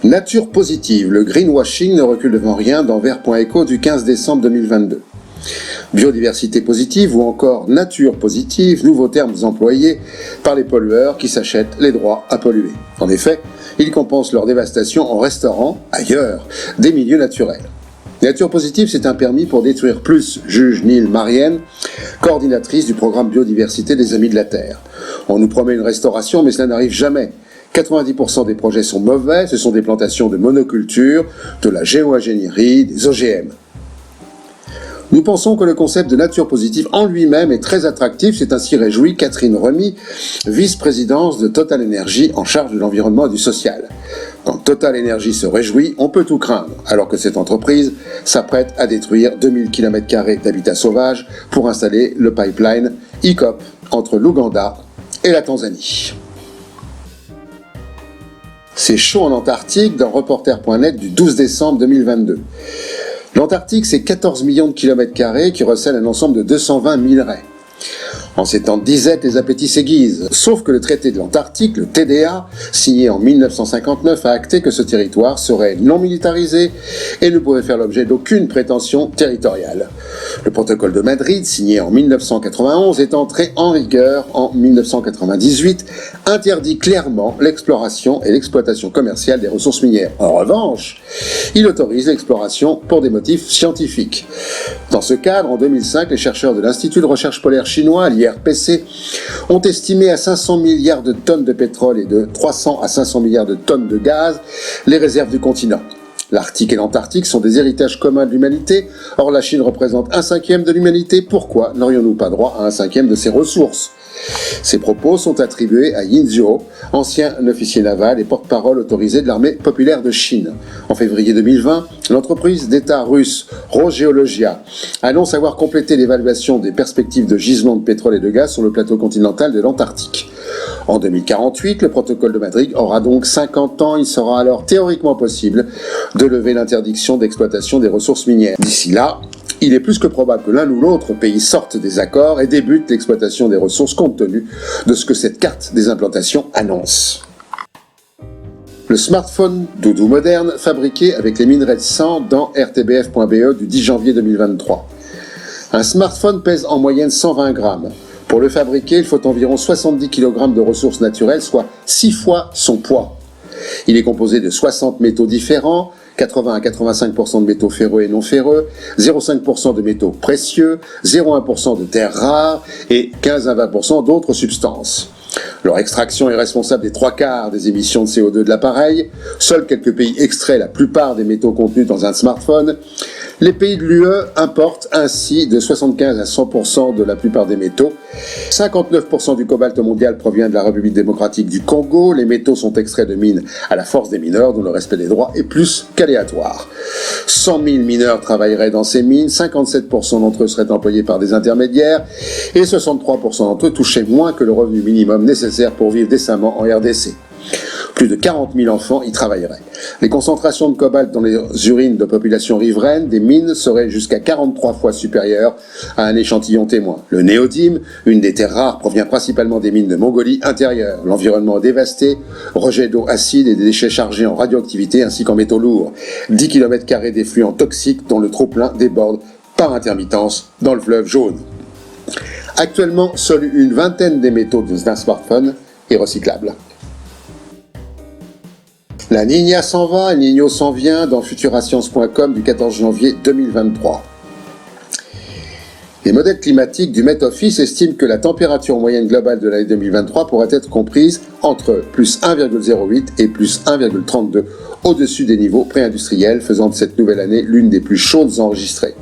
Nature positive, le greenwashing ne recule devant rien dans Vert.eco du 15 décembre 2022. Biodiversité positive ou encore nature positive, nouveaux termes employés par les pollueurs qui s'achètent les droits à polluer. En effet, ils compensent leur dévastation en restaurant, ailleurs, des milieux naturels. Nature positive, c'est un permis pour détruire plus, juge Neil Marienne, coordinatrice du programme Biodiversité des Amis de la Terre. On nous promet une restauration, mais cela n'arrive jamais. 90% des projets sont mauvais, ce sont des plantations de monoculture, de la géo-ingénierie, des OGM. Nous pensons que le concept de nature positive en lui-même est très attractif, c'est ainsi réjoui Catherine Remy, vice-présidente de Total Energy en charge de l'environnement et du social. Quand Total Energy se réjouit, on peut tout craindre, alors que cette entreprise s'apprête à détruire 2000 km² d'habitat sauvage pour installer le pipeline ICOP entre l'Ouganda et la Tanzanie. C'est chaud en Antarctique dans Reporter.net du 12 décembre 2022. L'Antarctique, c'est 14 millions de km² qui recèlent un ensemble de 220 minerais. En ces temps de disette, les appétits s'aiguisent. Sauf que le traité de l'Antarctique, le TDA, signé en 1959, a acté que ce territoire serait non militarisé et ne pouvait faire l'objet d'aucune prétention territoriale. Le protocole de Madrid, signé en 1991, est entré en vigueur en 1998, interdit clairement l'exploration et l'exploitation commerciale des ressources minières. En revanche, il autorise l'exploration pour des motifs scientifiques. Dans ce cadre, en 2005, les chercheurs de l'Institut de recherche polaire chinois, l'IRPC, ont estimé à 500 milliards de tonnes de pétrole et de 300 à 500 milliards de tonnes de gaz les réserves du continent. L'Arctique et l'Antarctique sont des héritages communs de l'humanité. Or, la Chine représente 1/5 de l'humanité. Pourquoi n'aurions-nous pas droit à 1/5 de ses ressources ? Ces propos sont attribués à Yin Zhuo, ancien officier naval et porte-parole autorisé de l'armée populaire de Chine. En février 2020, l'entreprise d'État russe Rosgeologia annonce avoir complété l'évaluation des perspectives de gisements de pétrole et de gaz sur le plateau continental de l'Antarctique. En 2048, le protocole de Madrid aura donc 50 ans. Il sera alors théoriquement possible de lever l'interdiction d'exploitation des ressources minières. D'ici là, il est plus que probable que l'un ou l'autre pays sorte des accords et débute l'exploitation des ressources compte tenu de ce que cette carte des implantations annonce. Le smartphone doudou moderne fabriqué avec les minerais de sang dans rtbf.be du 10 janvier 2023. Un smartphone pèse en moyenne 120 grammes. Pour le fabriquer, il faut environ 70 kg de ressources naturelles, soit 6 fois son poids. Il est composé de 60 métaux différents, 80 à 85% de métaux ferreux et non ferreux, 0,5% de métaux précieux, 0,1% de terres rares et 15 à 20% d'autres substances. Leur extraction est responsable des 3/4 des émissions de CO2 de l'appareil. Seuls quelques pays extraient la plupart des métaux contenus dans un smartphone. Les pays de l'UE importent ainsi de 75 à 100% de la plupart des métaux. 59% du cobalt mondial provient de la République démocratique du Congo. Les métaux sont extraits de mines à la force des mineurs, dont le respect des droits est plus qu'aléatoire. 100 000 mineurs travailleraient dans ces mines, 57% d'entre eux seraient employés par des intermédiaires et 63% d'entre eux touchaient moins que le revenu minimum nécessaire pour vivre décemment en RDC. Plus de 40 000 enfants y travailleraient. Les concentrations de cobalt dans les urines de populations riveraines des mines seraient jusqu'à 43 fois supérieures à un échantillon témoin. Le néodyme, une des terres rares, provient principalement des mines de Mongolie intérieure. L'environnement est dévasté, rejet d'eau acide et des déchets chargés en radioactivité ainsi qu'en métaux lourds. 10 km² d'effluents toxiques dont le trop-plein déborde par intermittence dans le fleuve Jaune. Actuellement, seule une vingtaine des métaux d'un smartphone est recyclable. La Niña s'en va, El Niño s'en vient dans futurascience.com du 14 janvier 2023. Les modèles climatiques du Met Office estiment que la température moyenne globale de l'année 2023 pourrait être comprise entre plus 1,08 et plus 1,32 au-dessus des niveaux pré-industriels, faisant de cette nouvelle année l'une des plus chaudes enregistrées.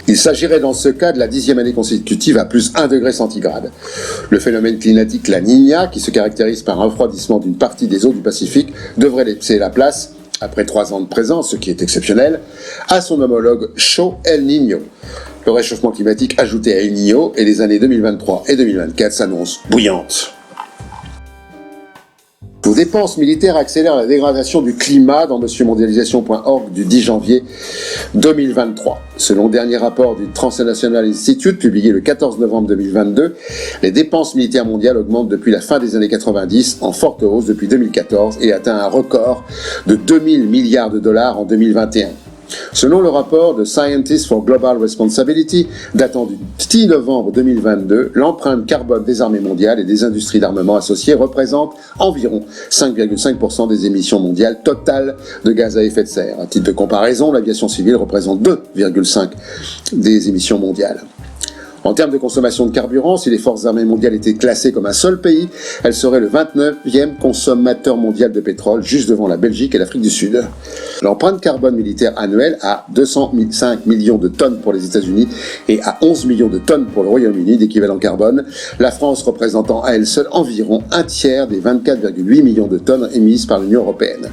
Il s'agirait dans ce cas de la 10e année consécutive à plus 1 degré centigrade. Le phénomène climatique La Niña, qui se caractérise par un refroidissement d'une partie des eaux du Pacifique, devrait laisser la place, après 3 ans de présence, ce qui est exceptionnel, à son homologue chaud El Niño. Le réchauffement climatique ajouté à El Niño et les années 2023 et 2024 s'annoncent bouillantes. Vos dépenses militaires accélèrent la dégradation du climat dans monsieurmondialisation.org du 10 janvier 2023. Selon le dernier rapport du Transnational Institute, publié le 14 novembre 2022, les dépenses militaires mondiales augmentent depuis la fin des années 90, en forte hausse depuis 2014 et atteint un record de 2000 milliards de dollars en 2021. Selon le rapport de Scientists for Global Responsibility, datant du 10 novembre 2022, l'empreinte carbone des armées mondiales et des industries d'armement associées représente environ 5,5% des émissions mondiales totales de gaz à effet de serre. À titre de comparaison, l'aviation civile représente 2,5% des émissions mondiales. En termes de consommation de carburant, si les forces armées mondiales étaient classées comme un seul pays, elles seraient le 29e consommateur mondial de pétrole, juste devant la Belgique et l'Afrique du Sud. L'empreinte carbone militaire annuelle à 205 millions de tonnes pour les États-Unis et à 11 millions de tonnes pour le Royaume-Uni d'équivalent carbone, la France représentant à elle seule environ un tiers des 24,8 millions de tonnes émises par l'Union européenne.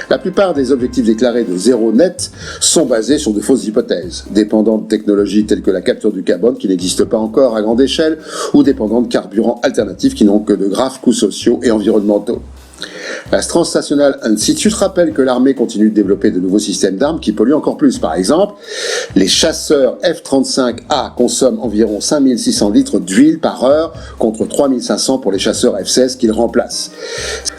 La plupart des objectifs déclarés de zéro net sont basés sur de fausses hypothèses, dépendant de technologies telles que la capture du carbone qui n'existe pas encore à grande échelle ou dépendant de carburants alternatifs qui n'ont que de graves coûts sociaux et environnementaux. La Transnational Institute rappelle que l'armée continue de développer de nouveaux systèmes d'armes qui polluent encore plus. Par exemple, les chasseurs F-35A consomment environ 5600 litres d'huile par heure contre 3500 pour les chasseurs F-16 qu'ils remplacent.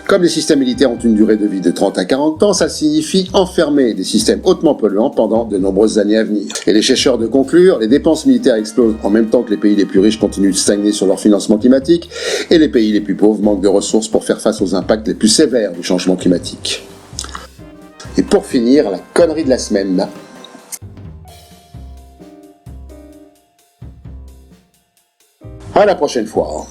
Comme les systèmes militaires ont une durée de vie de 30 à 40 ans, ça signifie enfermer des systèmes hautement polluants pendant de nombreuses années à venir. Et les chercheurs de conclure, les dépenses militaires explosent en même temps que les pays les plus riches continuent de stagner sur leur financement climatique et les pays les plus pauvres manquent de ressources pour faire face aux impacts les plus sévères du changement climatique. Et pour finir, la connerie de la semaine. À la prochaine fois.